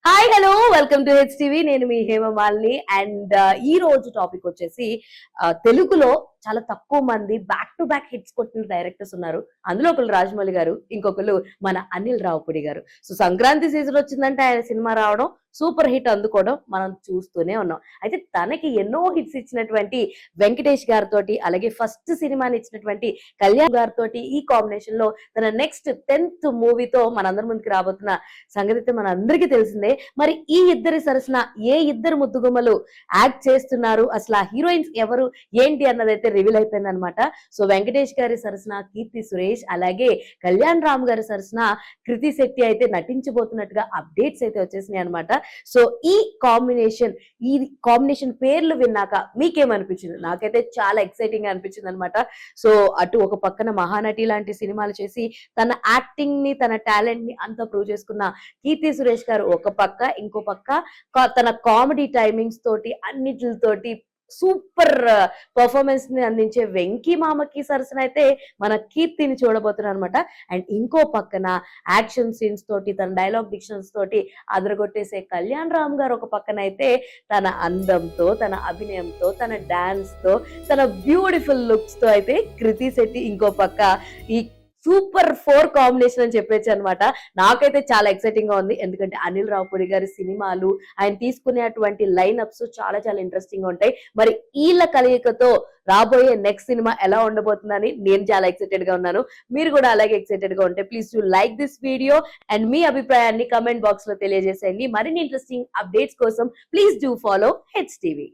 Hi hello welcome to HTV. నేను మీ Hema Malini. And ఈ రోజు టాపిక్ వచ్చేసి తెలుగులో చాలా తక్కువ మంది బ్యాక్ టు బ్యాక్ హిట్స్ కొట్టిన డైరెక్టర్స్ ఉన్నారు. అందులో ఒకరు రాజమౌళి గారు, ఇంకొకరు మన అనిల్ రావుపూడి గారు. సో సంక్రాంతి సీజన్ వచ్చిందంటే ఆయన సినిమా రావడం, సూపర్ హిట్ అందుకోవడం మనం చూస్తూనే ఉన్నాం. అయితే తనకి ఎన్నో హిట్స్ ఇచ్చినటువంటి వెంకటేష్ గారితో, అలాగే ఫస్ట్ సినిమాని ఇచ్చినటువంటి కళ్యాణ్ గారితో ఈ కాంబినేషన్ లో తన నెక్స్ట్ 10th మూవీతో మనందరి ముందుకు రాబోతున్న సంగతి అయితే మన అందరికీ తెలిసిందే. మరి ఈ ఇద్దరి సరసన ఏ ఇద్దరు ముద్దుగుమ్మలు యాక్ట్ చేస్తున్నారు, అసలు ఆ హీరోయిన్స్ ఎవరు ఏంటి అన్నదైతే రివీల్ అయిపోయింది అనమాట. సో వెంకటేష్ గారి సరసన కీర్తి సురేష్, అలాగే కళ్యాణ్ రామ్ గారి సరసన కృతి శెట్టి అయితే నటించబోతున్నట్టుగా అప్డేట్స్ అయితే వచ్చేసినాయి అనమాట. సో ఈ కాంబినేషన్ పేర్లు విన్నాక మీకేమనిపించింది? నాకైతే చాలా ఎక్సైటింగ్ గా అనిపించింది అనమాట. సో అటు ఒక పక్కన మహానటి లాంటి సినిమాలు చేసి తన యాక్టింగ్ ని, తన టాలెంట్ ని అంతా ప్రూవ్ చేసుకున్న కీర్తి సురేష్ గారు ఒక పక్క, ఇంకో పక్క తన కామెడీ టైమింగ్స్ తోటి అన్నిటితోటి సూపర్ పర్ఫార్మెన్స్ ని అందించే వెంకీ మామకి సరసన అయితే మన కీర్తిని చూడబోతున్నారు అనమాట. అండ్ ఇంకో పక్కన యాక్షన్ సీన్స్ తోటి, తన డైలాగ్ డిక్షన్స్ తోటి అదరగొట్టేసే కళ్యాణ్ రామ్ గారు ఒక పక్కన అయితే తన అందంతో, తన అభినయంతో, తన డాన్స్ తో, తన బ్యూటిఫుల్ లుక్స్ తో అయితే కృతి శెట్టి ఇంకో పక్క ఈ సూపర్ 4 కాంబినేషన్ అని చెప్పేసి అనమాట. నాకైతే చాలా ఎక్సైటింగ్ గా ఉంది. ఎందుకంటే అనిల్ రావుపూడి గారి సినిమాలు, ఆయన తీసుకునేటువంటి లైన్ అప్స్ చాలా చాలా ఇంట్రెస్టింగ్ గా ఉంటాయి. మరి వీళ్ళ కలయికతో రాబోయే నెక్స్ట్ సినిమా ఎలా ఉండబోతుందని నేను చాలా ఎక్సైటెడ్ గా ఉన్నాను. మీరు కూడా అలాగే ఎక్సైటెడ్ గా ఉంటే please to like this video and మీ అభిప్రాయాన్ని కమెంట్ బాక్స్ లో తెలియజేసేయండి. మరిన్ని ఇంట్రెస్టింగ్ అప్డేట్స్ కోసం ప్లీజ్ డూ ఫాలో హెచ్టీవీ.